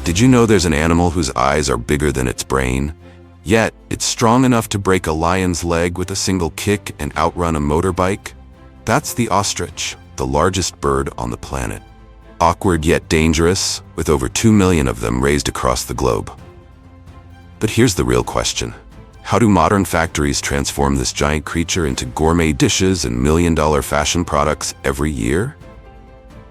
Did you know there's an animal whose eyes are bigger than its brain? Yet, it's strong enough to break a lion's leg with a single kick and outrun a motorbike? That's the ostrich, the largest bird on the planet. Awkward yet dangerous, with over 2 million of them raised across the globe. But here's the real question. How do modern factories transform this giant creature into gourmet dishes and million-dollar fashion products every year?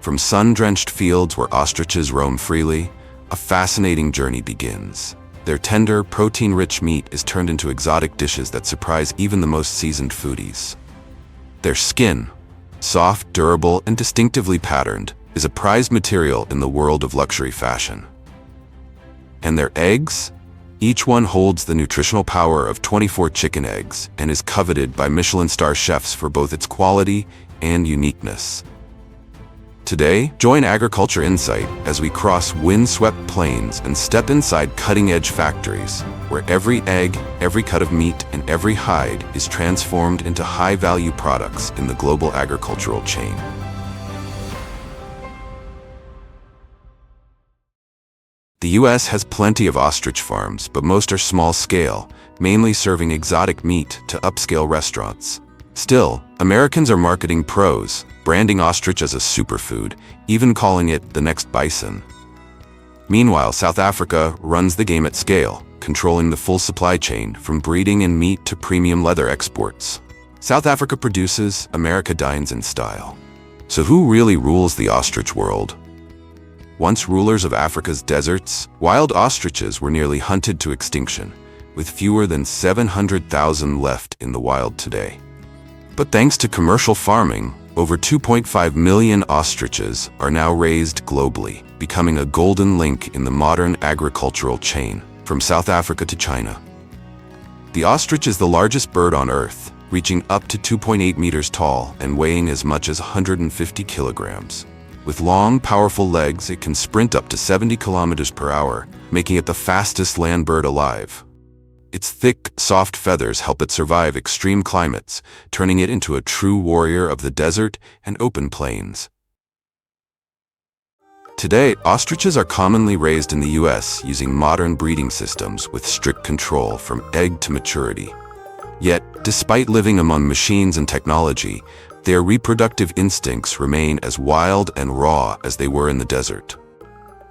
From sun-drenched fields where ostriches roam freely, a fascinating journey begins. Their tender, protein-rich meat is turned into exotic dishes that surprise even the most seasoned foodies. Their skin, soft, durable, and distinctively patterned, is a prized material in the world of luxury fashion. And their eggs? Each one holds the nutritional power of 24 chicken eggs and is coveted by Michelin star chefs for both its quality and uniqueness. Today, join Agriculture Insight as we cross wind-swept plains and step inside cutting-edge factories, where every egg, every cut of meat, and every hide is transformed into high-value products in the global agricultural chain. The US has plenty of ostrich farms, but most are small-scale, mainly serving exotic meat to upscale restaurants. Still, Americans are marketing pros, branding ostrich as a superfood, even calling it the next bison. Meanwhile, South Africa runs the game at scale, controlling the full supply chain from breeding and meat to premium leather exports. South Africa produces, America dines in style. So who really rules the ostrich world? Once rulers of Africa's deserts, wild ostriches were nearly hunted to extinction, with fewer than 700,000 left in the wild today. But thanks to commercial farming, over 2.5 million ostriches are now raised globally, becoming a golden link in the modern agricultural chain, from South Africa to China. The ostrich is the largest bird on Earth, reaching up to 2.8 meters tall and weighing as much as 150 kilograms. With long, powerful legs, it can sprint up to 70 kilometers per hour, making it the fastest land bird alive. Its thick, soft feathers help it survive extreme climates, turning it into a true warrior of the desert and open plains. Today, ostriches are commonly raised in the US using modern breeding systems with strict control from egg to maturity. Yet, despite living among machines and technology, their reproductive instincts remain as wild and raw as they were in the desert.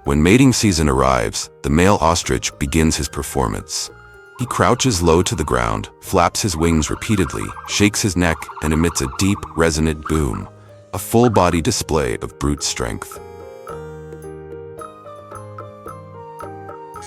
When mating season arrives, the male ostrich begins his performance. He crouches low to the ground, flaps his wings repeatedly, shakes his neck, and emits a deep, resonant boom, a full-body display of brute strength.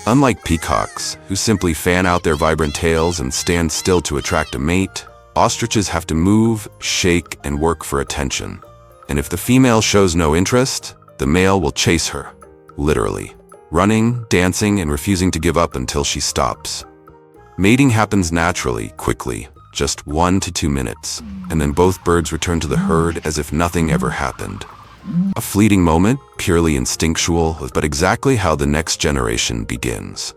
Unlike peacocks, who simply fan out their vibrant tails and stand still to attract a mate, ostriches have to move, shake, and work for attention. And if the female shows no interest, the male will chase her, literally, running, dancing, and refusing to give up until she stops. Mating happens naturally, quickly, just 1 to 2 minutes, and then both birds return to the herd as if nothing ever happened. A fleeting moment, purely instinctual, but exactly how the next generation begins.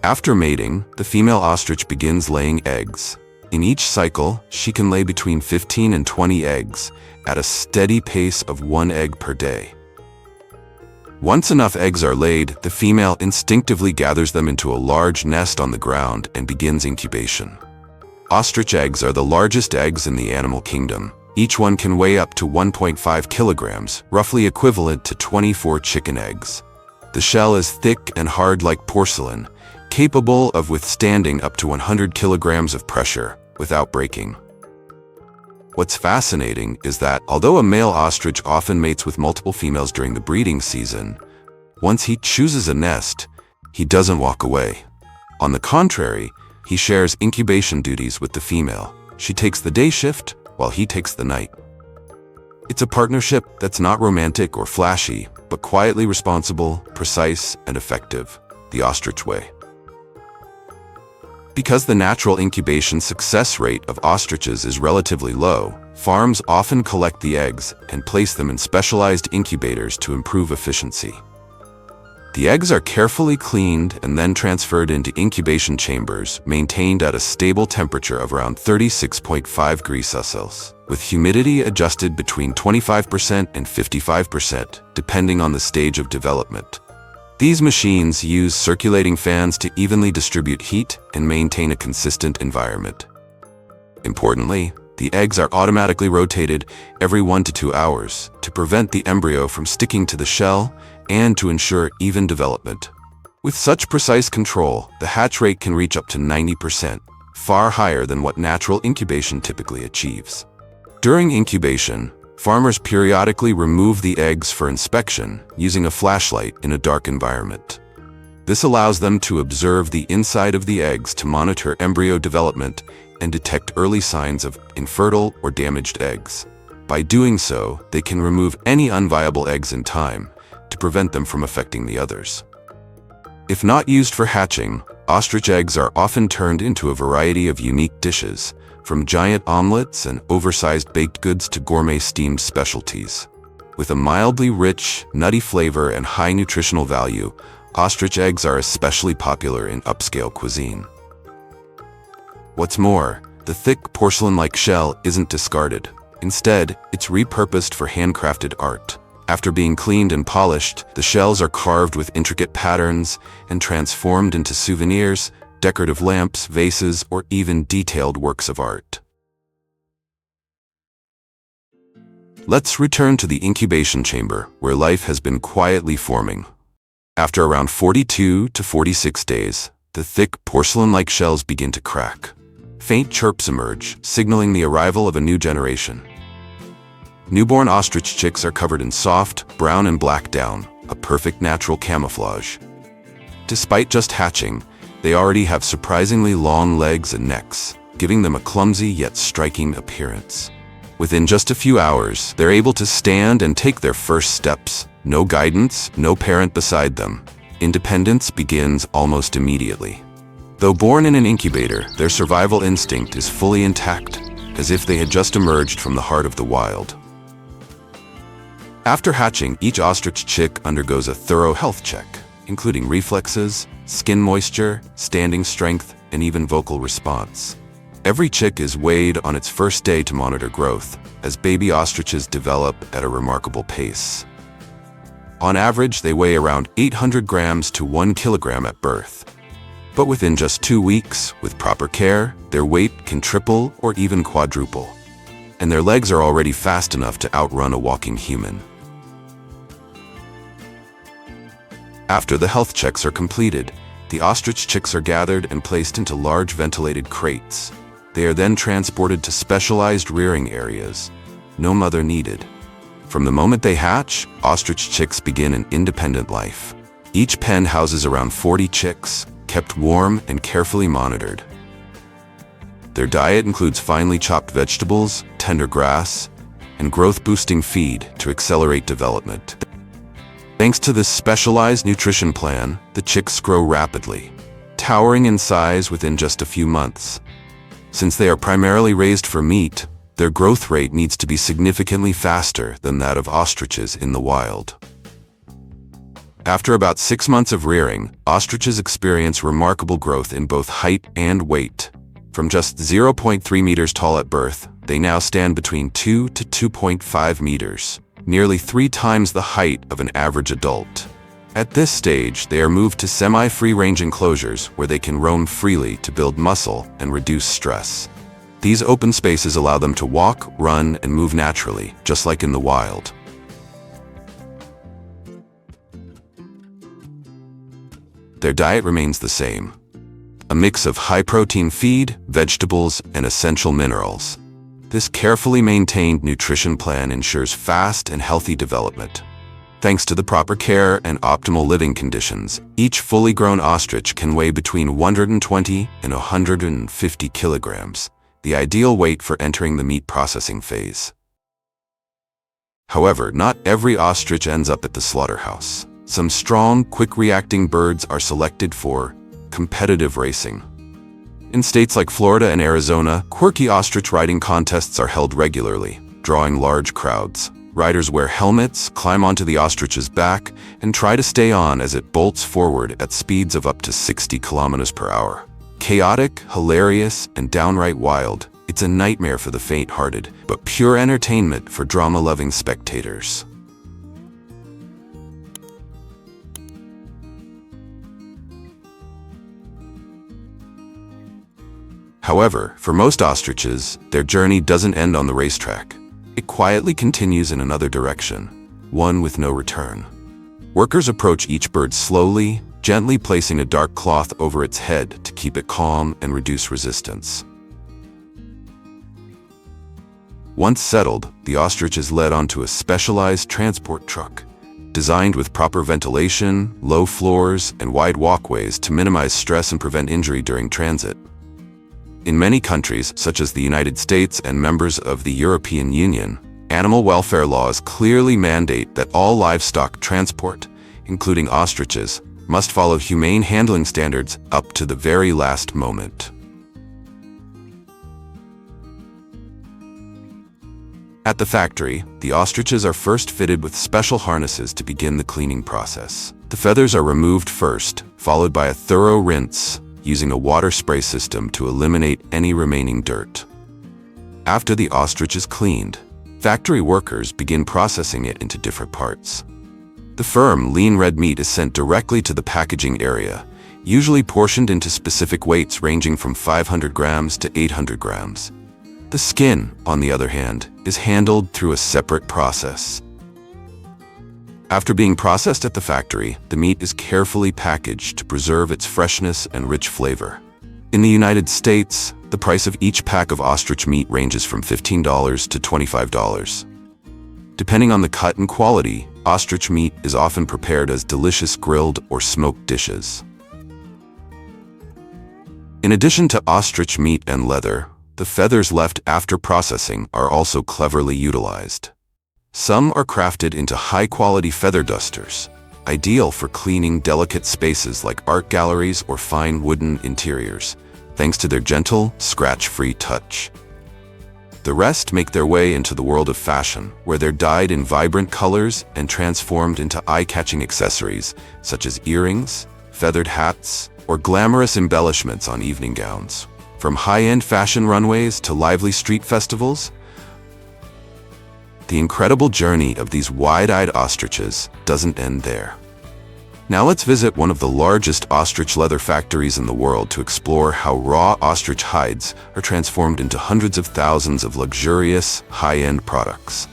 After mating, the female ostrich begins laying eggs. In each cycle, she can lay between 15 and 20 eggs, at a steady pace of 1 egg per day. Once enough eggs are laid, the female instinctively gathers them into a large nest on the ground and begins incubation. Ostrich eggs are the largest eggs in the animal kingdom. Each one can weigh up to 1.5 kilograms, roughly equivalent to 24 chicken eggs. The shell is thick and hard like porcelain, capable of withstanding up to 100 kilograms of pressure without breaking. What's fascinating is that, although a male ostrich often mates with multiple females during the breeding season, once he chooses a nest, he doesn't walk away. On the contrary, he shares incubation duties with the female. She takes the day shift, while he takes the night. It's a partnership that's not romantic or flashy, but quietly responsible, precise, and effective, the ostrich way. Because the natural incubation success rate of ostriches is relatively low, farms often collect the eggs and place them in specialized incubators to improve efficiency. The eggs are carefully cleaned and then transferred into incubation chambers maintained at a stable temperature of around 36.5 degrees Celsius, with humidity adjusted between 25% and 55%, depending on the stage of development. These machines use circulating fans to evenly distribute heat and maintain a consistent environment. Importantly, the eggs are automatically rotated every 1 to 2 hours to prevent the embryo from sticking to the shell and to ensure even development. With such precise control, the hatch rate can reach up to 90%, far higher than what natural incubation typically achieves. During incubation, farmers periodically remove the eggs for inspection using a flashlight in a dark environment. This allows them to observe the inside of the eggs to monitor embryo development and detect early signs of infertile or damaged eggs. By doing so, they can remove any unviable eggs in time to prevent them from affecting the others. If not used for hatching, ostrich eggs are often turned into a variety of unique dishes, from giant omelets and oversized baked goods to gourmet steamed specialties. With a mildly rich, nutty flavor and high nutritional value, ostrich eggs are especially popular in upscale cuisine. What's more, the thick porcelain-like shell isn't discarded. Instead, it's repurposed for handcrafted art. After being cleaned and polished, the shells are carved with intricate patterns and transformed into souvenirs, decorative lamps, vases, or even detailed works of art. Let's return to the incubation chamber, where life has been quietly forming. After around 42 to 46 days, the thick porcelain-like shells begin to crack. Faint chirps emerge, signaling the arrival of a new generation. Newborn ostrich chicks are covered in soft, brown and black down, a perfect natural camouflage. Despite just hatching, they already have surprisingly long legs and necks, giving them a clumsy yet striking appearance. Within just a few hours, they're able to stand and take their first steps. No guidance, no parent beside them. Independence begins almost immediately. Though born in an incubator, their survival instinct is fully intact, as if they had just emerged from the heart of the wild. After hatching, each ostrich chick undergoes a thorough health check, including reflexes, skin moisture, standing strength, and even vocal response. Every chick is weighed on its first day to monitor growth, as baby ostriches develop at a remarkable pace. On average, they weigh around 800 grams to 1 kilogram at birth. But within just 2 weeks, with proper care, their weight can triple or even quadruple. And their legs are already fast enough to outrun a walking human. After the health checks are completed, the ostrich chicks are gathered and placed into large ventilated crates. They are then transported to specialized rearing areas. No mother needed. From the moment they hatch, ostrich chicks begin an independent life. Each pen houses around 40 chicks, kept warm and carefully monitored. Their diet includes finely chopped vegetables, tender grass, and growth-boosting feed to accelerate development. Thanks to this specialized nutrition plan, the chicks grow rapidly, towering in size within just a few months. Since they are primarily raised for meat, their growth rate needs to be significantly faster than that of ostriches in the wild. After about 6 months of rearing, ostriches experience remarkable growth in both height and weight. From just 0.3 meters tall at birth, they now stand between 2 to 2.5 meters, nearly 3 times the height of an average adult. At this stage, they are moved to semi-free-range enclosures where they can roam freely to build muscle and reduce stress. These open spaces allow them to walk, run, and move naturally, just like in the wild. Their diet remains the same: a mix of high-protein feed, vegetables, and essential minerals. This carefully maintained nutrition plan ensures fast and healthy development. Thanks to the proper care and optimal living conditions, each fully grown ostrich can weigh between 120 and 150 kilograms, the ideal weight for entering the meat processing phase. However, not every ostrich ends up at the slaughterhouse. Some strong, quick-reacting birds are selected for competitive racing. In states like Florida and Arizona, quirky ostrich riding contests are held regularly, drawing large crowds. Riders wear helmets, climb onto the ostrich's back, and try to stay on as it bolts forward at speeds of up to 60 kilometers per hour. Chaotic, hilarious, and downright wild, it's a nightmare for the faint-hearted, but pure entertainment for drama-loving spectators. However, for most ostriches, their journey doesn't end on the racetrack. It quietly continues in another direction, one with no return. Workers approach each bird slowly, gently placing a dark cloth over its head to keep it calm and reduce resistance. Once settled, the ostrich is led onto a specialized transport truck, designed with proper ventilation, low floors, and wide walkways to minimize stress and prevent injury during transit. In many countries, such as the United States and members of the European Union, animal welfare laws clearly mandate that all livestock transport, including ostriches, must follow humane handling standards up to the very last moment. At the factory, the ostriches are first fitted with special harnesses to begin the cleaning process. The feathers are removed first, followed by a thorough rinse, using a water spray system to eliminate any remaining dirt. After the ostrich is cleaned, factory workers begin processing it into different parts. The firm, lean red meat is sent directly to the packaging area, usually portioned into specific weights ranging from 500 grams to 800 grams. The skin, on the other hand, is handled through a separate process. After being processed at the factory, the meat is carefully packaged to preserve its freshness and rich flavor. In the United States, the price of each pack of ostrich meat ranges from $15 to $25. Depending on the cut and quality, ostrich meat is often prepared as delicious grilled or smoked dishes. In addition to ostrich meat and leather, the feathers left after processing are also cleverly utilized. Some are crafted into high-quality feather dusters, ideal for cleaning delicate spaces like art galleries or fine wooden interiors, thanks to their gentle, scratch-free touch. The rest make their way into the world of fashion, where they're dyed in vibrant colors and transformed into eye-catching accessories, such as earrings, feathered hats, or glamorous embellishments on evening gowns. From high-end fashion runways to lively street festivals, the incredible journey of these wide-eyed ostriches doesn't end there. Now let's visit one of the largest ostrich leather factories in the world to explore how raw ostrich hides are transformed into hundreds of thousands of luxurious, high-end products.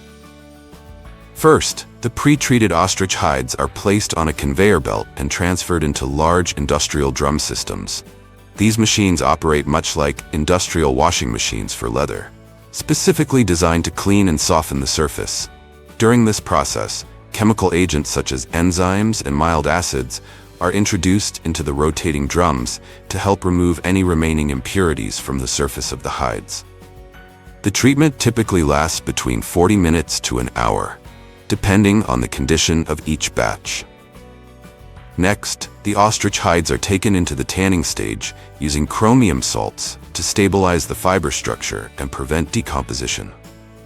First, the pre-treated ostrich hides are placed on a conveyor belt and transferred into large industrial drum systems. These machines operate much like industrial washing machines for leather, specifically designed to clean and soften the surface. During this process, chemical agents such as enzymes and mild acids are introduced into the rotating drums to help remove any remaining impurities from the surface of the hides. The treatment typically lasts between 40 minutes to an hour, depending on the condition of each batch. Next, the ostrich hides are taken into the tanning stage using chromium salts to stabilize the fiber structure and prevent decomposition.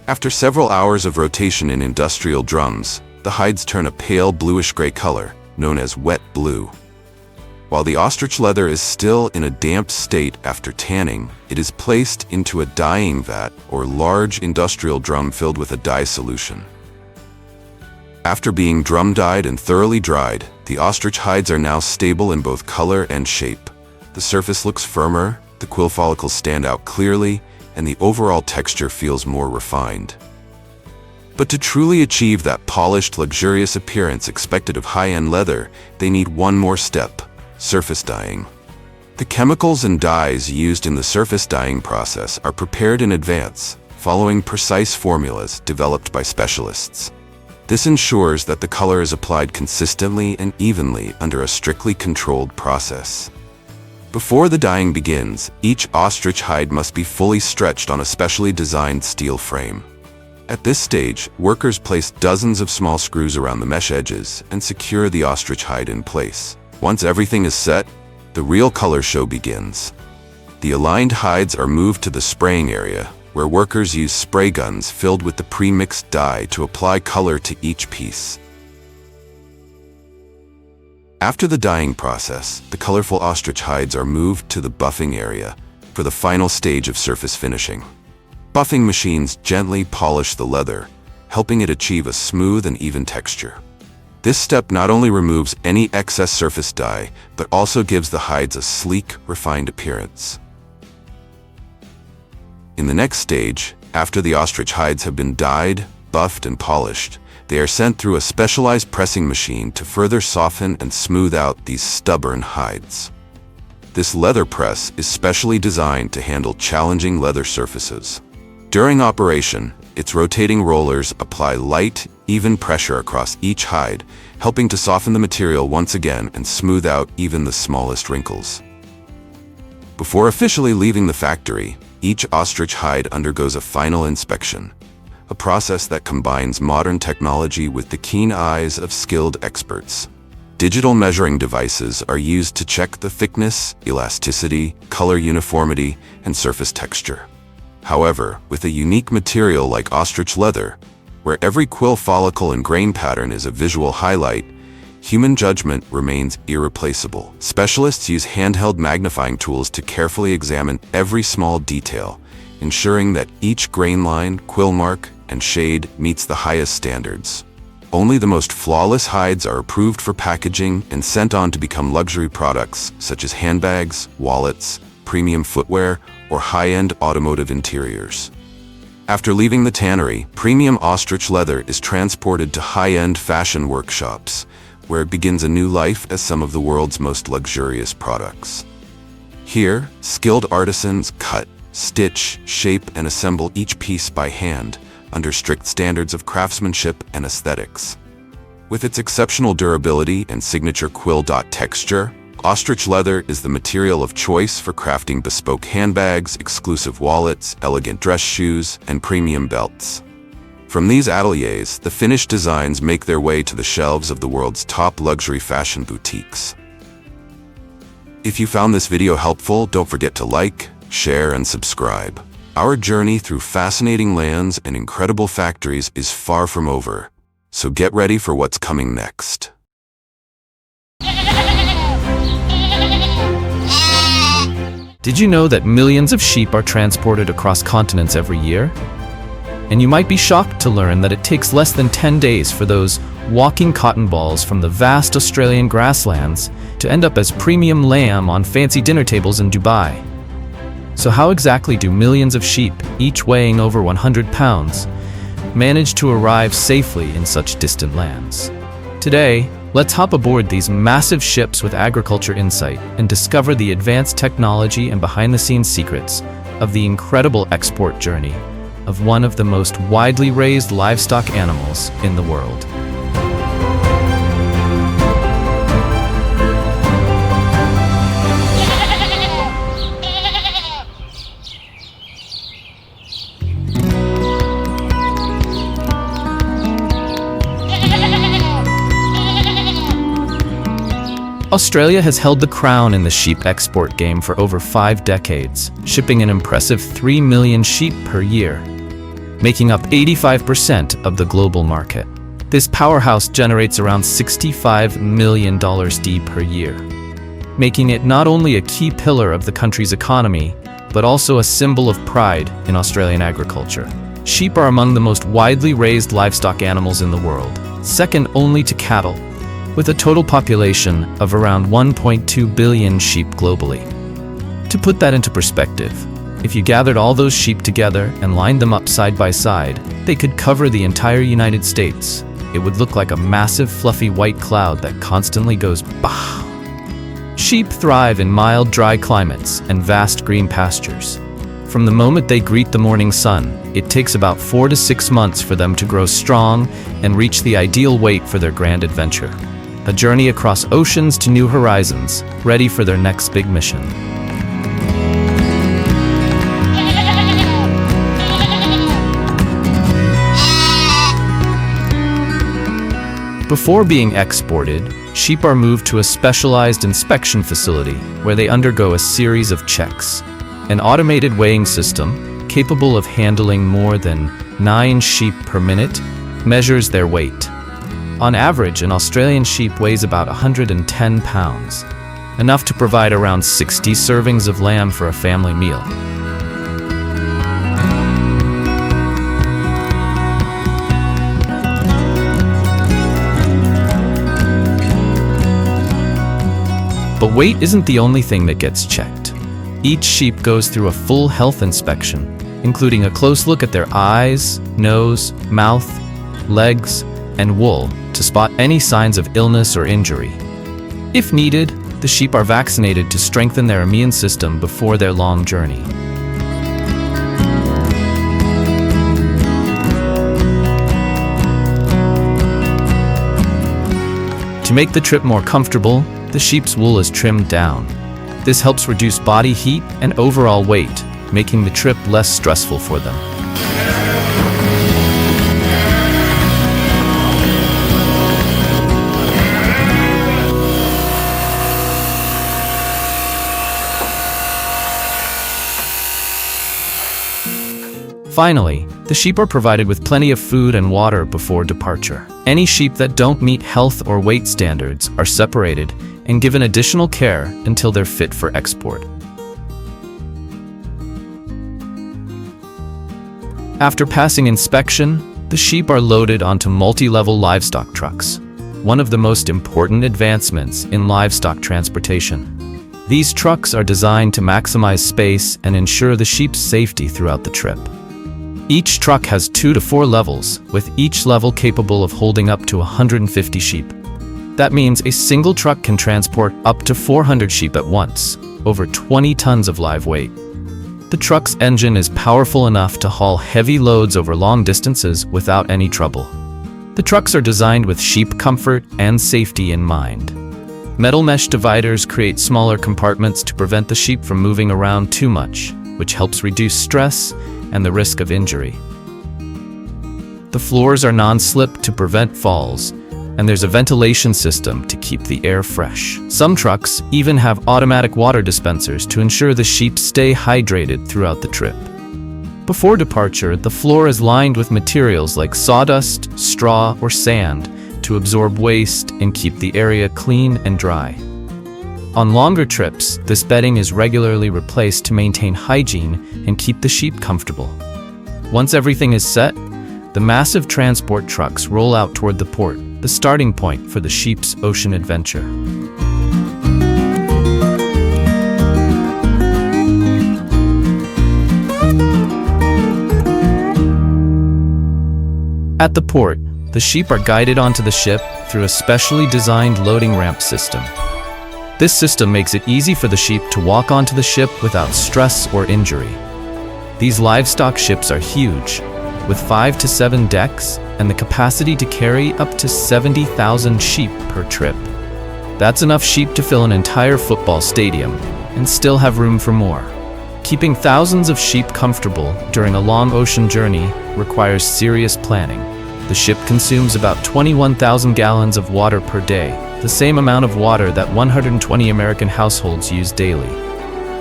After several hours of rotation in industrial drums, the hides turn a pale bluish-gray color, known as wet blue. While the ostrich leather is still in a damp state after tanning, it is placed into a dyeing vat or large industrial drum filled with a dye solution. After being drum-dyed and thoroughly dried, the ostrich hides are now stable in both color and shape. The surface looks firmer, the quill follicles stand out clearly, and the overall texture feels more refined. But to truly achieve that polished, luxurious appearance expected of high-end leather, they need one more step: surface dyeing. The chemicals and dyes used in the surface dyeing process are prepared in advance, following precise formulas developed by specialists. This ensures that the color is applied consistently and evenly under a strictly controlled process. Before the dyeing begins, each ostrich hide must be fully stretched on a specially designed steel frame. At this stage, workers place dozens of small screws around the mesh edges and secure the ostrich hide in place. Once everything is set, the real color show begins. The aligned hides are moved to the spraying area, where workers use spray guns filled with the pre-mixed dye to apply color to each piece. After the dyeing process, the colorful ostrich hides are moved to the buffing area for the final stage of surface finishing. Buffing machines gently polish the leather, helping it achieve a smooth and even texture. This step not only removes any excess surface dye, but also gives the hides a sleek, refined appearance. In the next stage, after the ostrich hides have been dyed, buffed, and polished, they are sent through a specialized pressing machine to further soften and smooth out these stubborn hides. This leather press is specially designed to handle challenging leather surfaces. During operation, its rotating rollers apply light, even pressure across each hide, helping to soften the material once again and smooth out even the smallest wrinkles. Before officially leaving the factory, each ostrich hide undergoes a final inspection, a process that combines modern technology with the keen eyes of skilled experts. Digital measuring devices are used to check the thickness, elasticity, color uniformity, and surface texture. However, with a unique material like ostrich leather, where every quill follicle and grain pattern is a visual highlight, human judgment remains irreplaceable. Specialists use handheld magnifying tools to carefully examine every small detail, ensuring that each grain line, quill mark, and shade meets the highest standards. Only the most flawless hides are approved for packaging and sent on to become luxury products such as handbags, wallets, premium footwear, or high-end automotive interiors. After leaving the tannery, premium ostrich leather is transported to high-end fashion workshops, where it begins a new life as some of the world's most luxurious products. Here, skilled artisans cut, stitch, shape, and assemble each piece by hand, under strict standards of craftsmanship and aesthetics. With its exceptional durability and signature quill dot texture, ostrich leather is the material of choice for crafting bespoke handbags, exclusive wallets, elegant dress shoes, and premium belts. From these ateliers, the finished designs make their way to the shelves of the world's top luxury fashion boutiques. If you found this video helpful, don't forget to like, share, and subscribe. Our journey through fascinating lands and incredible factories is far from over, so get ready for what's coming next. Did you know that millions of sheep are transported across continents every year? And you might be shocked to learn that it takes less than 10 days for those walking cotton balls from the vast Australian grasslands to end up as premium lamb on fancy dinner tables in Dubai. So how exactly do millions of sheep, each weighing over 100 pounds, manage to arrive safely in such distant lands? Today, let's hop aboard these massive ships with agriculture insight and discover the advanced technology and behind-the-scenes secrets of the incredible export journey of one of the most widely raised livestock animals in the world. Australia has held the crown in the sheep export game for over 5 decades, shipping an impressive 3 million sheep per year, making up 85% of the global market. This powerhouse generates around $65 million per year, making it not only a key pillar of the country's economy, but also a symbol of pride in Australian agriculture. Sheep are among the most widely raised livestock animals in the world, second only to cattle, with a total population of around 1.2 billion sheep globally. To put that into perspective, if you gathered all those sheep together and lined them up side by side, they could cover the entire United States. It would look like a massive fluffy white cloud that constantly goes bah. Sheep thrive in mild, dry climates and vast green pastures. From the moment they greet the morning sun, it takes about 4 to 6 months for them to grow strong and reach the ideal weight for their grand adventure. A journey across oceans to new horizons, ready for their next big mission. Before being exported, sheep are moved to a specialized inspection facility where they undergo a series of checks. An automated weighing system, capable of handling more than 9 sheep per minute, measures their weight. On average, an Australian sheep weighs about 110 pounds, enough to provide around 60 servings of lamb for a family meal. But weight isn't the only thing that gets checked. Each sheep goes through a full health inspection, including a close look at their eyes, nose, mouth, legs, and wool to spot any signs of illness or injury. If needed, the sheep are vaccinated to strengthen their immune system before their long journey. To make the trip more comfortable, the sheep's wool is trimmed down. This helps reduce body heat and overall weight, making the trip less stressful for them. Finally, the sheep are provided with plenty of food and water before departure. Any sheep that don't meet health or weight standards are separated and given additional care until they're fit for export. After passing inspection, the sheep are loaded onto multi-level livestock trucks, one of the most important advancements in livestock transportation. These trucks are designed to maximize space and ensure the sheep's safety throughout the trip. Each truck has 2 to 4 levels, with each level capable of holding up to 150 sheep. That means a single truck can transport up to 400 sheep at once, over 20 tons of live weight. The truck's engine is powerful enough to haul heavy loads over long distances without any trouble. The trucks are designed with sheep comfort and safety in mind. Metal mesh dividers create smaller compartments to prevent the sheep from moving around too much, which helps reduce stress and the risk of injury. The floors are non-slip to prevent falls, and there's a ventilation system to keep the air fresh. Some trucks even have automatic water dispensers to ensure the sheep stay hydrated throughout the trip. Before departure, the floor is lined with materials like sawdust, straw, or sand to absorb waste and keep the area clean and dry. On longer trips, this bedding is regularly replaced to maintain hygiene and keep the sheep comfortable. Once everything is set, the massive transport trucks roll out toward the port, the starting point for the sheep's ocean adventure. At the port, the sheep are guided onto the ship through a specially designed loading ramp system. This system makes it easy for the sheep to walk onto the ship without stress or injury. These livestock ships are huge, with 5 to 7 decks and the capacity to carry up to 70,000 sheep per trip. That's enough sheep to fill an entire football stadium and still have room for more. Keeping thousands of sheep comfortable during a long ocean journey requires serious planning. The ship consumes about 21,000 gallons of water per day, the same amount of water that 120 American households use daily.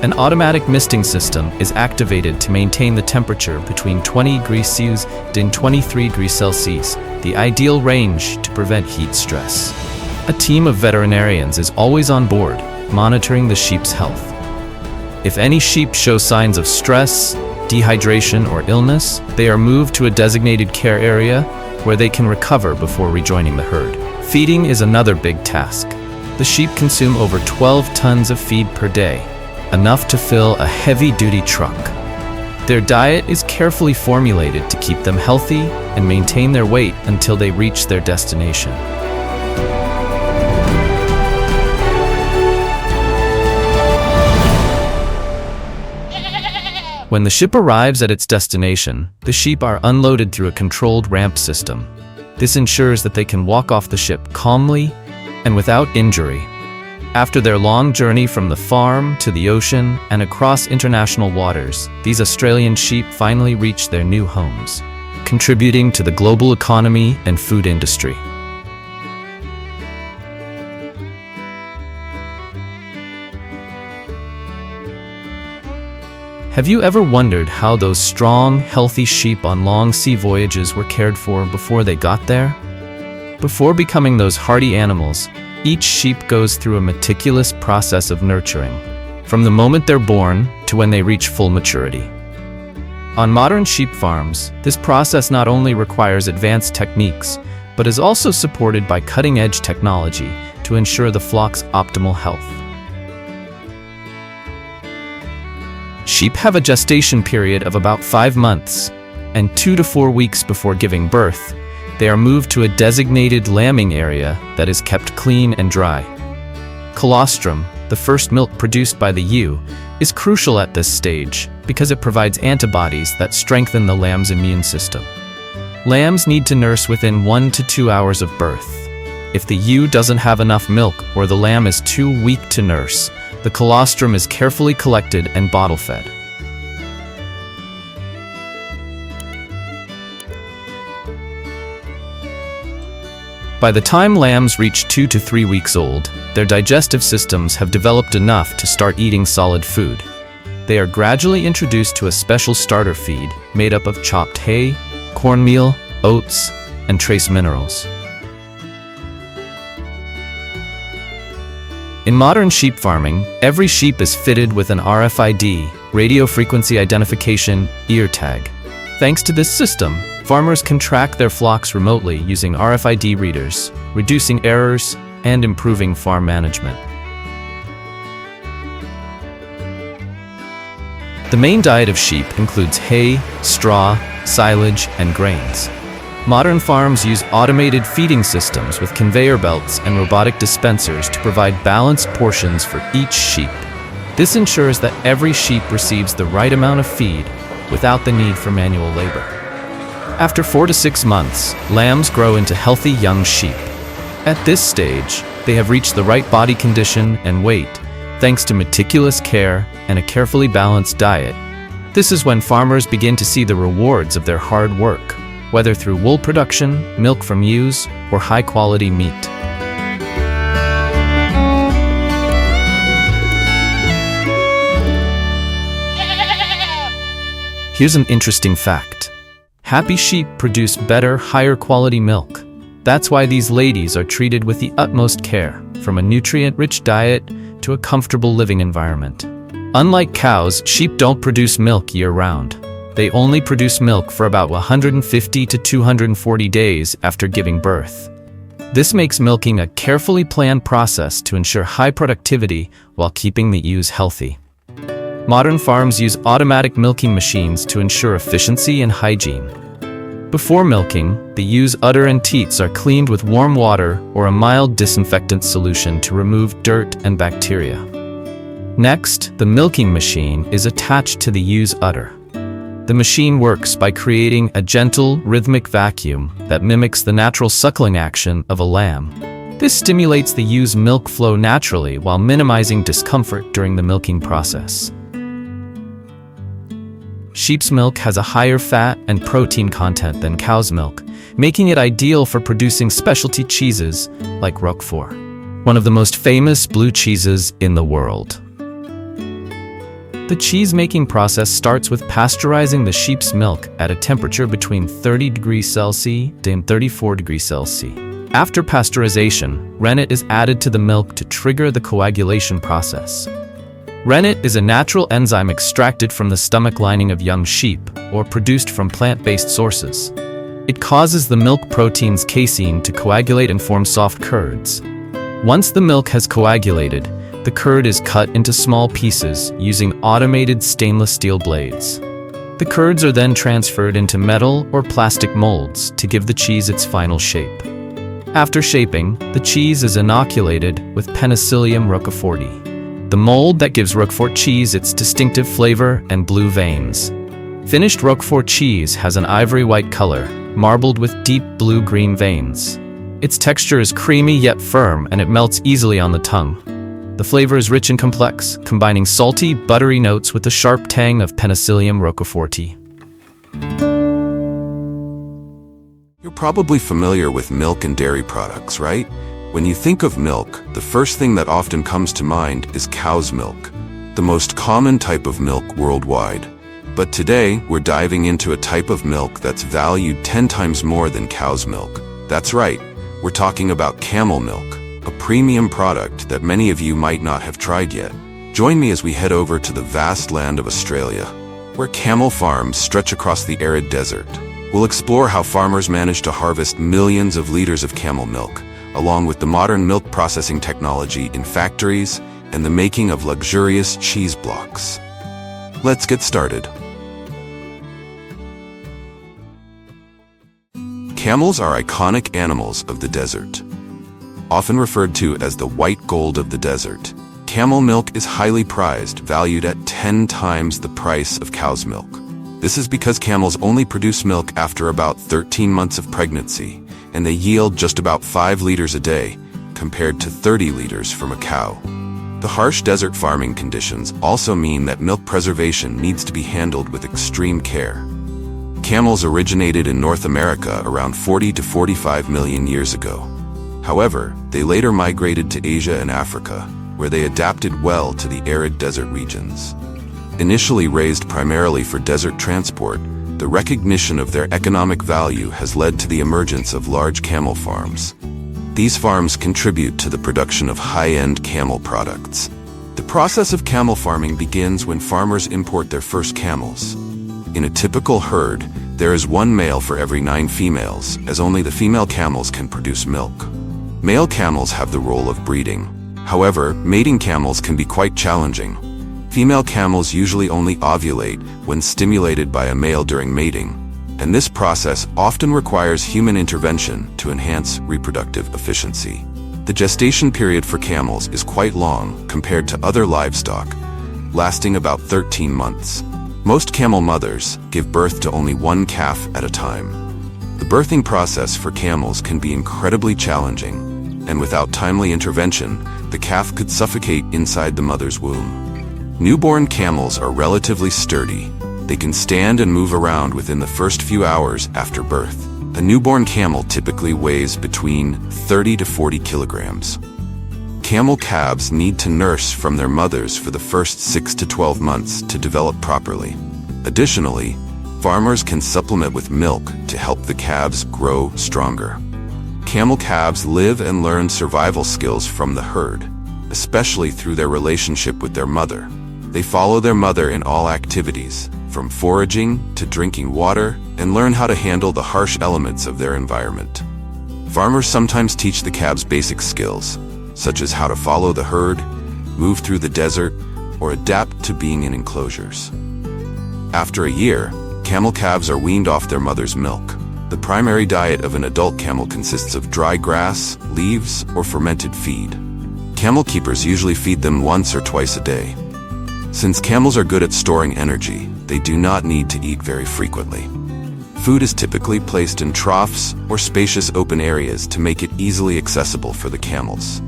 An automatic misting system is activated to maintain the temperature between 20 degrees Celsius and 23 degrees Celsius, the ideal range to prevent heat stress. A team of veterinarians is always on board, monitoring the sheep's health. If any sheep show signs of stress, dehydration, or illness, they are moved to a designated care area where they can recover before rejoining the herd. Feeding is another big task. The sheep consume over 12 tons of feed per day, enough to fill a heavy-duty truck. Their diet is carefully formulated to keep them healthy and maintain their weight until they reach their destination. When the ship arrives at its destination, the sheep are unloaded through a controlled ramp system. This ensures that they can walk off the ship calmly and without injury. After their long journey from the farm to the ocean and across international waters, these Australian sheep finally reach their new homes, contributing to the global economy and food industry. Have you ever wondered how those strong, healthy sheep on long sea voyages were cared for before they got there? Before becoming those hardy animals, each sheep goes through a meticulous process of nurturing, from the moment they're born to when they reach full maturity. On modern sheep farms, this process not only requires advanced techniques, but is also supported by cutting-edge technology to ensure the flock's optimal health. Sheep have a gestation period of about 5 months, and 2 to 4 weeks before giving birth, they are moved to a designated lambing area that is kept clean and dry. Colostrum, the first milk produced by the ewe, is crucial at this stage because it provides antibodies that strengthen the lamb's immune system. Lambs need to nurse within 1 to 2 hours of birth. If the ewe doesn't have enough milk or the lamb is too weak to nurse, the colostrum is carefully collected and bottle-fed. By the time lambs reach 2 to 3 weeks old, their digestive systems have developed enough to start eating solid food. They are gradually introduced to a special starter feed made up of chopped hay, cornmeal, oats, and trace minerals. In modern sheep farming, every sheep is fitted with an RFID, radio frequency identification, ear tag. Thanks to this system, farmers can track their flocks remotely using RFID readers, reducing errors and improving farm management. The main diet of sheep includes hay, straw, silage, and grains. Modern farms use automated feeding systems with conveyor belts and robotic dispensers to provide balanced portions for each sheep. This ensures that every sheep receives the right amount of feed without the need for manual labor. After 4 to 6 months, lambs grow into healthy young sheep. At this stage, they have reached the right body condition and weight, thanks to meticulous care and a carefully balanced diet. This is when farmers begin to see the rewards of their hard work, whether through wool production, milk from ewes, or high-quality meat. Here's an interesting fact. Happy sheep produce better, higher-quality milk. That's why these ladies are treated with the utmost care, from a nutrient-rich diet to a comfortable living environment. Unlike cows, sheep don't produce milk year-round. They only produce milk for about 150 to 240 days after giving birth. This makes milking a carefully planned process to ensure high productivity while keeping the ewes healthy. Modern farms use automatic milking machines to ensure efficiency and hygiene. Before milking, the ewe's udder and teats are cleaned with warm water or a mild disinfectant solution to remove dirt and bacteria. Next, the milking machine is attached to the ewe's udder. The machine works by creating a gentle, rhythmic vacuum that mimics the natural suckling action of a lamb. This stimulates the ewe's milk flow naturally while minimizing discomfort during the milking process. Sheep's milk has a higher fat and protein content than cow's milk, making it ideal for producing specialty cheeses like Roquefort, one of the most famous blue cheeses in the world. The cheese-making process starts with pasteurizing the sheep's milk at a temperature between 30 degrees Celsius and 34 degrees Celsius. After pasteurization, rennet is added to the milk to trigger the coagulation process. Rennet is a natural enzyme extracted from the stomach lining of young sheep or produced from plant-based sources. It causes the milk protein's casein to coagulate and form soft curds. Once the milk has coagulated, the curd is cut into small pieces using automated stainless steel blades. The curds are then transferred into metal or plastic molds to give the cheese its final shape. After shaping, the cheese is inoculated with Penicillium roqueforti, the mold that gives Roquefort cheese its distinctive flavor and blue veins. Finished Roquefort cheese has an ivory white color, marbled with deep blue-green veins. Its texture is creamy yet firm, and it melts easily on the tongue. The flavor is rich and complex, combining salty, buttery notes with the sharp tang of Penicillium roqueforti. You're probably familiar with milk and dairy products, right? When you think of milk, the first thing that often comes to mind is cow's milk. the most common type of milk worldwide. But today, we're diving into a type of milk that's valued 10 times more than cow's milk. That's right, we're talking about camel milk, a premium product that many of you might not have tried yet. Join me as we head over to the vast land of Australia, where camel farms stretch across the arid desert. We'll explore how farmers manage to harvest millions of liters of camel milk, along with the modern milk processing technology in factories and the making of luxurious cheese blocks. Let's get started. Camels are iconic animals of the desert. Often referred to as the white gold of the desert, camel milk is highly prized, valued at 10 times the price of cow's milk. This is because camels only produce milk after about 13 months of pregnancy, and they yield just about 5 liters a day, compared to 30 liters from a cow. The harsh desert farming conditions also mean that milk preservation needs to be handled with extreme care. Camels originated in North America around 40 to 45 million years ago. However, they later migrated to Asia and Africa, where they adapted well to the arid desert regions. Initially raised primarily for desert transport, the recognition of their economic value has led to the emergence of large camel farms. These farms contribute to the production of high-end camel products. The process of camel farming begins when farmers import their first camels. In a typical herd, there is one male for every 9 females, as only the female camels can produce milk. Male camels have the role of breeding. However, mating camels can be quite challenging. Female camels usually only ovulate when stimulated by a male during mating, and this process often requires human intervention to enhance reproductive efficiency. The gestation period for camels is quite long compared to other livestock, lasting about 13 months. Most camel mothers give birth to only one calf at a time. The birthing process for camels can be incredibly challenging, and without timely intervention, the calf could suffocate inside the mother's womb. Newborn camels are relatively sturdy. They can stand and move around within the first few hours after birth. A newborn camel typically weighs between 30 to 40 kilograms. Camel calves need to nurse from their mothers for the first 6 to 12 months to develop properly. Additionally, farmers can supplement with milk to help the calves grow stronger. Camel calves live and learn survival skills from the herd, especially through their relationship with their mother. They follow their mother in all activities, from foraging to drinking water, and learn how to handle the harsh elements of their environment. Farmers sometimes teach the calves basic skills, such as how to follow the herd, move through the desert, or adapt to being in enclosures. After a year, camel calves are weaned off their mother's milk. The primary diet of an adult camel consists of dry grass, leaves, or fermented feed. Camel keepers usually feed them once or twice a day. Since camels are good at storing energy, they do not need to eat very frequently. Food is typically placed in troughs or spacious open areas to make it easily accessible for the camels.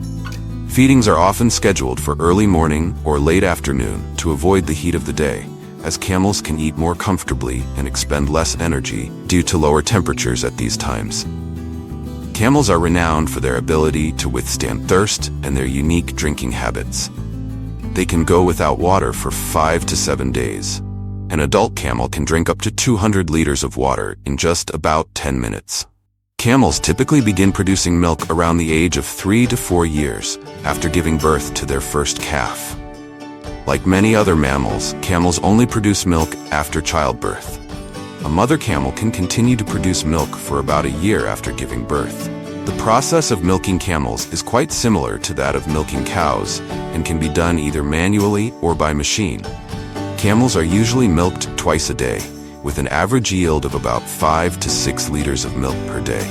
Feedings are often scheduled for early morning or late afternoon to avoid the heat of the day, as camels can eat more comfortably and expend less energy due to lower temperatures at these times. Camels are renowned for their ability to withstand thirst and their unique drinking habits. They can go without water for 5 to 7 days. An adult camel can drink up to 200 liters of water in just about 10 minutes. Camels typically begin producing milk around the age of 3 to 4 years after giving birth to their first calf. Like many other mammals, camels only produce milk after childbirth. A mother camel can continue to produce milk for about a year after giving birth. The process of milking camels is quite similar to that of milking cows and can be done either manually or by machine. Camels are usually milked twice a day, with an average yield of about 5 to 6 liters of milk per day.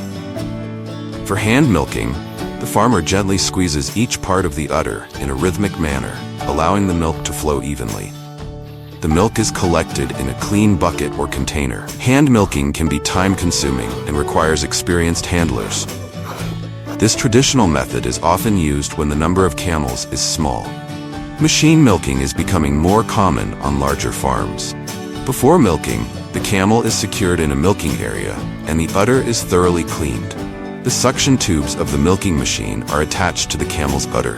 For hand milking, the farmer gently squeezes each part of the udder in a rhythmic manner, allowing the milk to flow evenly. The milk is collected in a clean bucket or container. Hand milking can be time-consuming and requires experienced handlers. This traditional method is often used when the number of camels is small. Machine milking is becoming more common on larger farms. Before milking, the camel is secured in a milking area, and the udder is thoroughly cleaned. The suction tubes of the milking machine are attached to the camel's udder.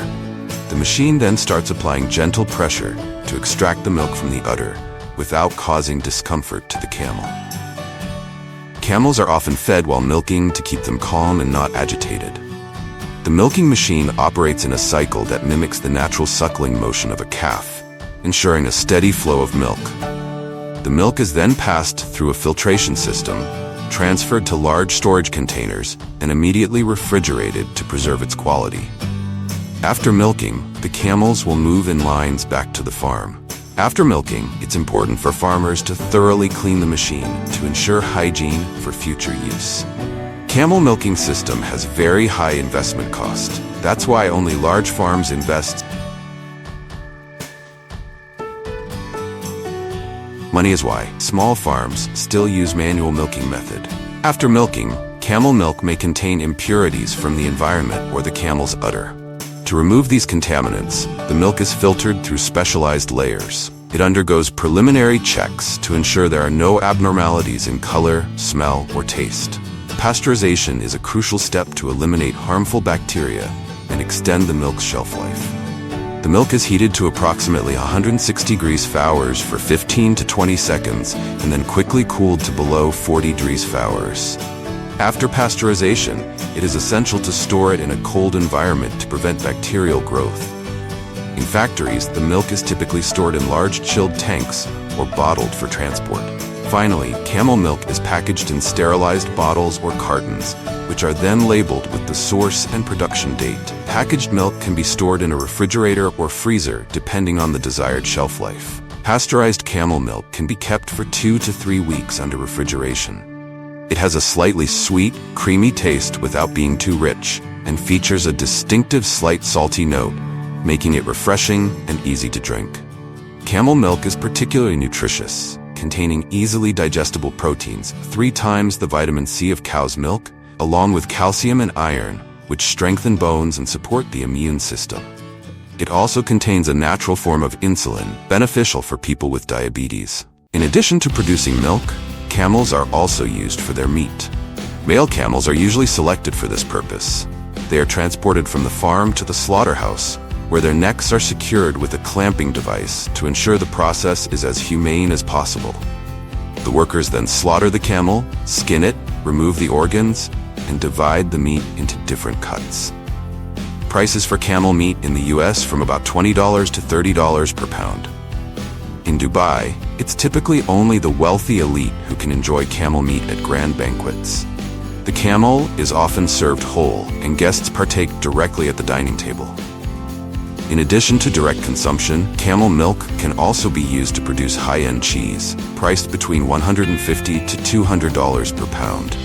The machine then starts applying gentle pressure, to extract the milk from the udder without causing discomfort to the camel. Camels are often fed while milking to keep them calm and not agitated. The milking machine operates in a cycle that mimics the natural suckling motion of a calf, ensuring a steady flow of milk. The milk is then passed through a filtration system, transferred to large storage containers, and immediately refrigerated to preserve its quality. After milking, the camels will move in lines back to the farm. After milking, it's important for farmers to thoroughly clean the machine to ensure hygiene for future use. Camel milking system has very high investment cost. That's why only large farms invest. Money is why small farms still use manual milking method. After milking, camel milk may contain impurities from the environment or the camel's udder. To remove these contaminants, the milk is filtered through specialized layers. It undergoes preliminary checks to ensure there are no abnormalities in color, smell, or taste. Pasteurization is a crucial step to eliminate harmful bacteria and extend the milk's shelf life. The milk is heated to approximately 160 degrees Fahrenheit for 15 to 20 seconds and then quickly cooled to below 40 degrees Fahrenheit. After pasteurization, it is essential to store it in a cold environment to prevent bacterial growth. In factories, the milk is typically stored in large chilled tanks or bottled for transport. Finally, camel milk is packaged in sterilized bottles or cartons, which are then labeled with the source and production date. Packaged milk can be stored in a refrigerator or freezer, depending on the desired shelf life. Pasteurized camel milk can be kept for 2 to 3 weeks under refrigeration. It has a slightly sweet, creamy taste without being too rich, and features a distinctive slight salty note, making it refreshing and easy to drink. Camel milk is particularly nutritious, containing easily digestible proteins, 3 times the vitamin C of cow's milk, along with calcium and iron, which strengthen bones and support the immune system. It also contains a natural form of insulin, beneficial for people with diabetes. In addition to producing milk, camels are also used for their meat. Male camels are usually selected for this purpose. They are transported from the farm to the slaughterhouse, where their necks are secured with a clamping device to ensure the process is as humane as possible. The workers then slaughter the camel, skin it, remove the organs, and divide the meat into different cuts. Prices for camel meat in the US from about $20 to $30 per pound. In Dubai, it's typically only the wealthy elite who can enjoy camel meat at grand banquets. The camel is often served whole, and guests partake directly at the dining table. In addition to direct consumption, camel milk can also be used to produce high-end cheese, priced between $150 to $200 per pound.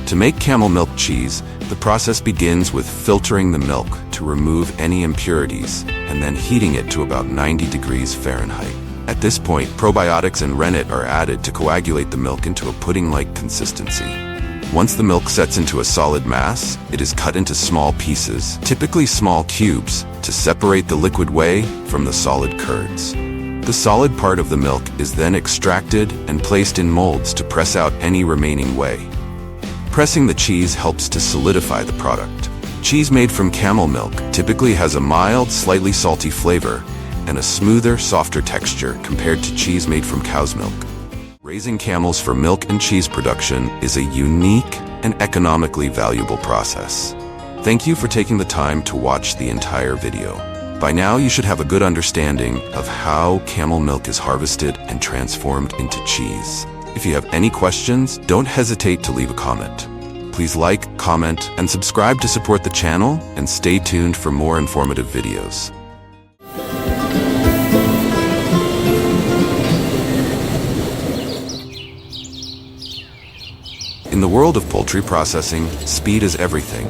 To make camel milk cheese, the process begins with filtering the milk to remove any impurities, and then heating it to about 90 degrees Fahrenheit. At this point, probiotics and rennet are added to coagulate the milk into a pudding-like consistency. Once the milk sets into a solid mass, it is cut into small pieces, typically small cubes, to separate the liquid whey from the solid curds. The solid part of the milk is then extracted and placed in molds to press out any remaining whey. Pressing the cheese helps to solidify the product. Cheese made from camel milk typically has a mild, slightly salty flavor and a smoother, softer texture compared to cheese made from cow's milk. Raising camels for milk and cheese production is a unique and economically valuable process. Thank you for taking the time to watch the entire video. By now, you should have a good understanding of how camel milk is harvested and transformed into cheese. If you have any questions, don't hesitate to leave a comment. Please like, comment, and subscribe to support the channel, and stay tuned for more informative videos. In the world of poultry processing, speed is everything,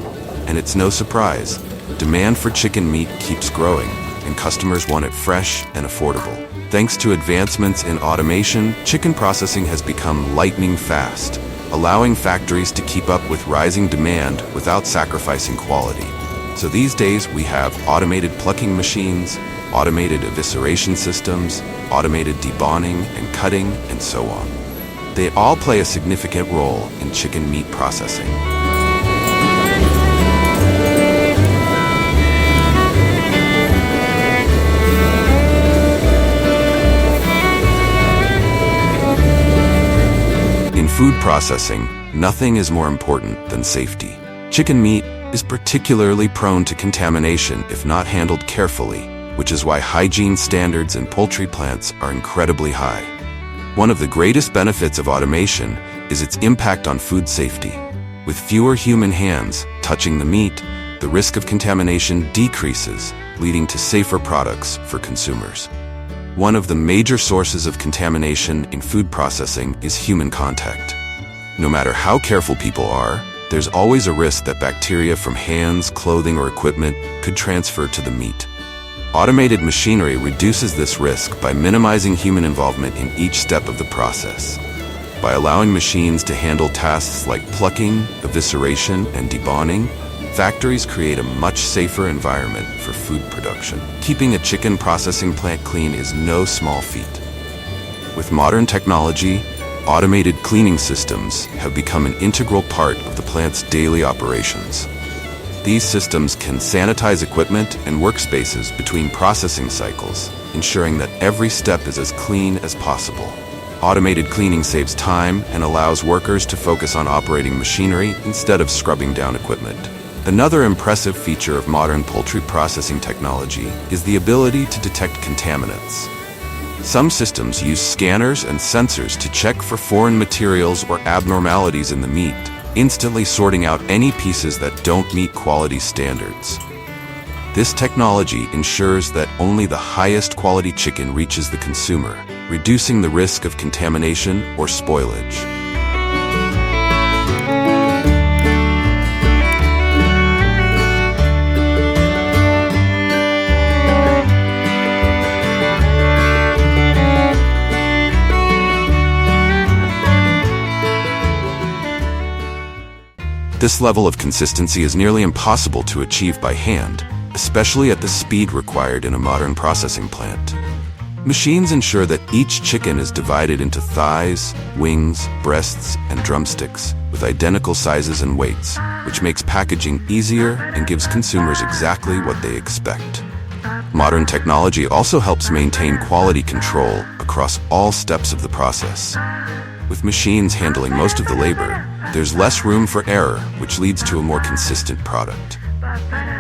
and it's no surprise. Demand for chicken meat keeps growing, and customers want it fresh and affordable. Thanks to advancements in automation, chicken processing has become lightning fast, allowing factories to keep up with rising demand without sacrificing quality. So these days we have automated plucking machines, automated evisceration systems, automated deboning and cutting, and so on. They all play a significant role in chicken meat processing. food processing, nothing is more important than safety. Chicken meat is particularly prone to contamination if not handled carefully, which is why hygiene standards in poultry plants are incredibly high. One of the greatest benefits of automation is its impact on food safety. With fewer human hands touching the meat, the risk of contamination decreases, leading to safer products for consumers. One of the major sources of contamination in food processing is human contact. No matter how careful people are, there's always a risk that bacteria from hands, clothing, or equipment could transfer to the meat. Automated machinery reduces this risk by minimizing human involvement in each step of the process. By allowing machines to handle tasks like plucking, evisceration, and deboning, factories create a much safer environment for food production. Keeping a chicken processing plant clean is no small feat. With modern technology, automated cleaning systems have become an integral part of the plant's daily operations. These systems can sanitize equipment and workspaces between processing cycles, ensuring that every step is as clean as possible. Automated cleaning saves time and allows workers to focus on operating machinery instead of scrubbing down equipment. Another impressive feature of modern poultry processing technology is the ability to detect contaminants. Some systems use scanners and sensors to check for foreign materials or abnormalities in the meat, instantly sorting out any pieces that don't meet quality standards. This technology ensures that only the highest quality chicken reaches the consumer, reducing the risk of contamination or spoilage. This level of consistency is nearly impossible to achieve by hand, especially at the speed required in a modern processing plant. Machines ensure that each chicken is divided into thighs, wings, breasts, and drumsticks, with identical sizes and weights, which makes packaging easier and gives consumers exactly what they expect. Modern technology also helps maintain quality control across all steps of the process. With machines handling most of the labor, there's less room for error, which leads to a more consistent product.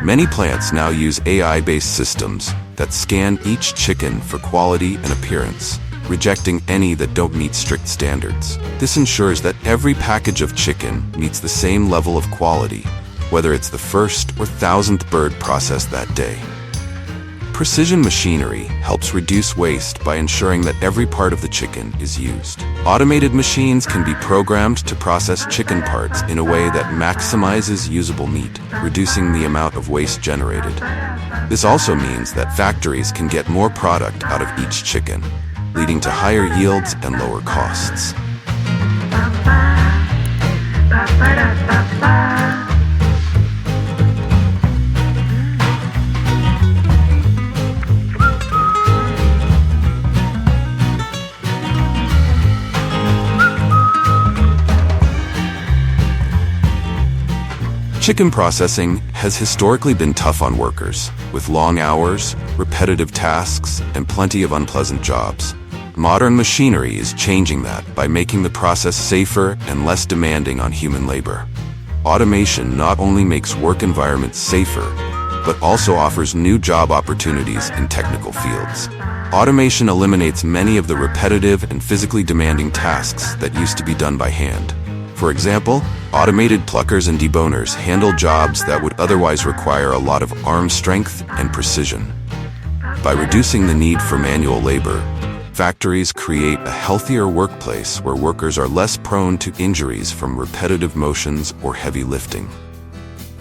Many plants now use AI-based systems that scan each chicken for quality and appearance, rejecting any that don't meet strict standards. This ensures that every package of chicken meets the same level of quality, whether it's the first or 1,000th bird processed that day. Precision machinery helps reduce waste by ensuring that every part of the chicken is used. Automated machines can be programmed to process chicken parts in a way that maximizes usable meat, reducing the amount of waste generated. This also means that factories can get more product out of each chicken, leading to higher yields and lower costs. Chicken processing has historically been tough on workers, with long hours, repetitive tasks, and plenty of unpleasant jobs. Modern machinery is changing that by making the process safer and less demanding on human labor. Automation not only makes work environments safer, but also offers new job opportunities in technical fields. Automation eliminates many of the repetitive and physically demanding tasks that used to be done by hand. For example, automated pluckers and deboners handle jobs that would otherwise require a lot of arm strength and precision. By reducing the need for manual labor, factories create a healthier workplace where workers are less prone to injuries from repetitive motions or heavy lifting.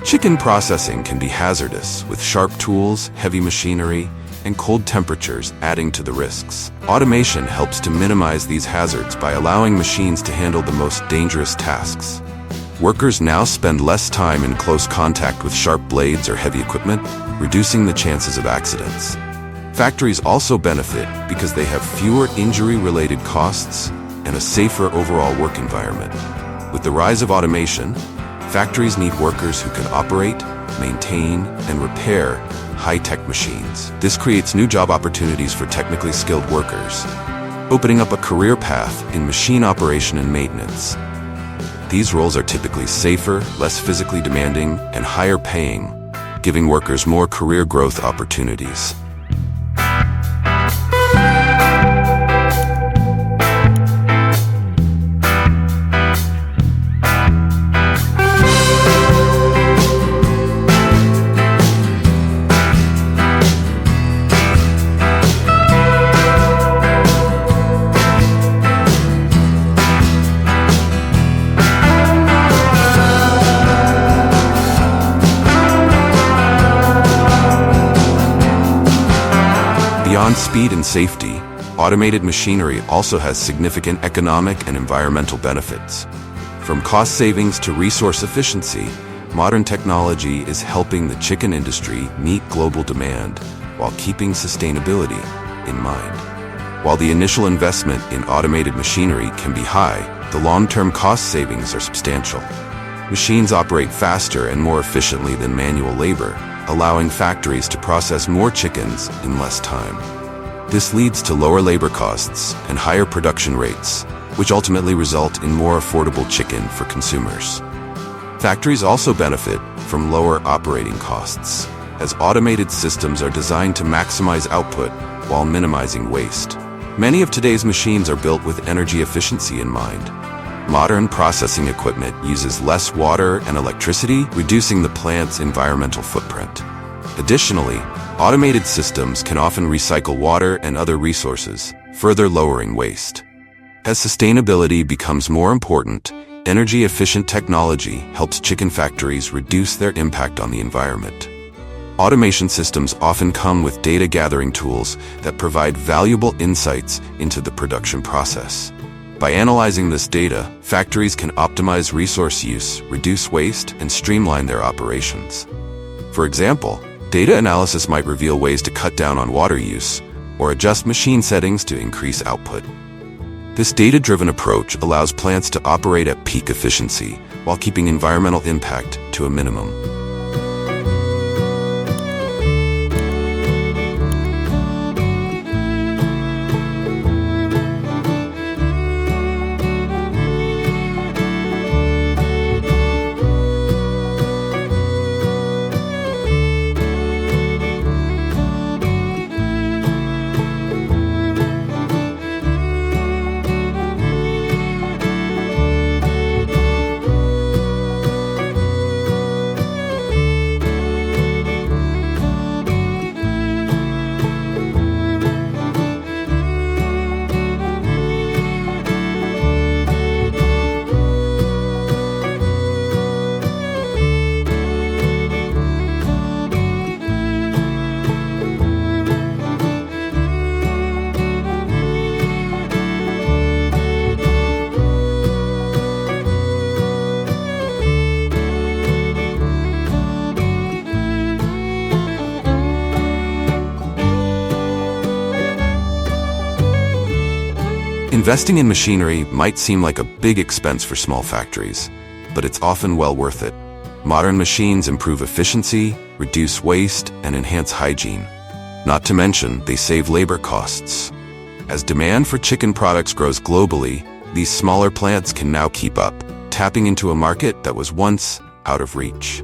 Chicken processing can be hazardous, with sharp tools, heavy machinery, and cold temperatures adding to the risks. Automation helps to minimize these hazards by allowing machines to handle the most dangerous tasks. Workers now spend less time in close contact with sharp blades or heavy equipment, reducing the chances of accidents. Factories also benefit because they have fewer injury-related costs and a safer overall work environment. With the rise of automation, factories need workers who can operate, maintain, and repair high-tech machines. This creates new job opportunities for technically skilled workers, opening up a career path in machine operation and maintenance. These roles are typically safer, less physically demanding, and higher paying, giving workers more career growth opportunities. Beyond speed and safety, automated machinery also has significant economic and environmental benefits. From cost savings to resource efficiency, modern technology is helping the chicken industry meet global demand while keeping sustainability in mind. While the initial investment in automated machinery can be high, the long-term cost savings are substantial. Machines operate faster and more efficiently than manual labor, allowing factories to process more chickens in less time. This leads to lower labor costs and higher production rates, which ultimately result in more affordable chicken for consumers. Factories also benefit from lower operating costs, as automated systems are designed to maximize output while minimizing waste. Many of today's machines are built with energy efficiency in mind. Modern processing equipment uses less water and electricity, reducing the plant's environmental footprint. Additionally, automated systems can often recycle water and other resources, further lowering waste. As sustainability becomes more important, energy-efficient technology helps chicken factories reduce their impact on the environment. Automation systems often come with data-gathering tools that provide valuable insights into the production process. By analyzing this data, factories can optimize resource use, reduce waste, and streamline their operations. For example, data analysis might reveal ways to cut down on water use or adjust machine settings to increase output. This data-driven approach allows plants to operate at peak efficiency while keeping environmental impact to a minimum. Investing in machinery might seem like a big expense for small factories, but it's often well worth it. Modern machines improve efficiency, reduce waste, and enhance hygiene. Not to mention, they save labor costs. As demand for chicken products grows globally, these smaller plants can now keep up, tapping into a market that was once out of reach.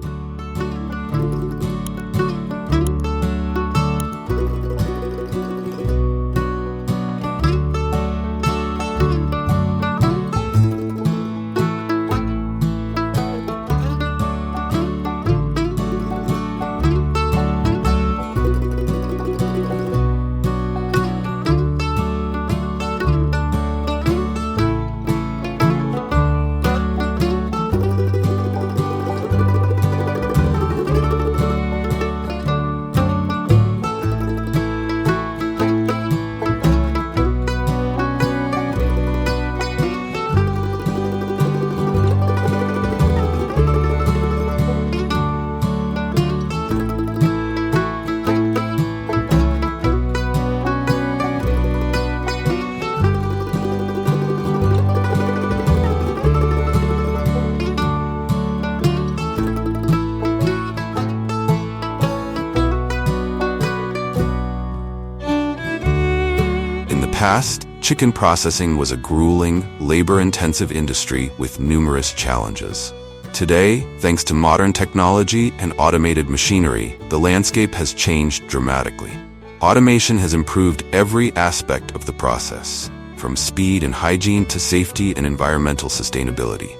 In the past, chicken processing was a grueling, labor-intensive industry with numerous challenges. Today, thanks to modern technology and automated machinery, the landscape has changed dramatically. Automation has improved every aspect of the process, from speed and hygiene to safety and environmental sustainability.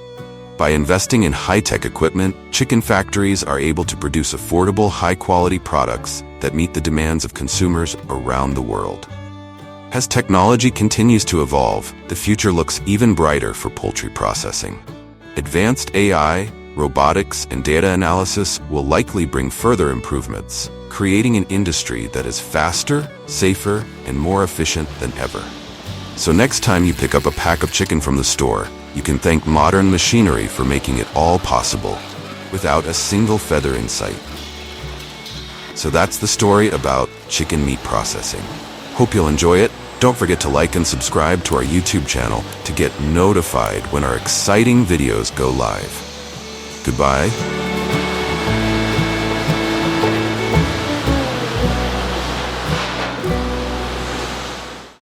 By investing in high-tech equipment, chicken factories are able to produce affordable, high-quality products that meet the demands of consumers around the world. As technology continues to evolve, the future looks even brighter for poultry processing. Advanced AI, robotics, and data analysis will likely bring further improvements, creating an industry that is faster, safer, and more efficient than ever. So next time you pick up a pack of chicken from the store, you can thank modern machinery for making it all possible, without a single feather in sight. So that's the story about chicken meat processing. Hope you'll enjoy it. Don't forget to like and subscribe to our YouTube channel to get notified when our exciting videos go live. Goodbye.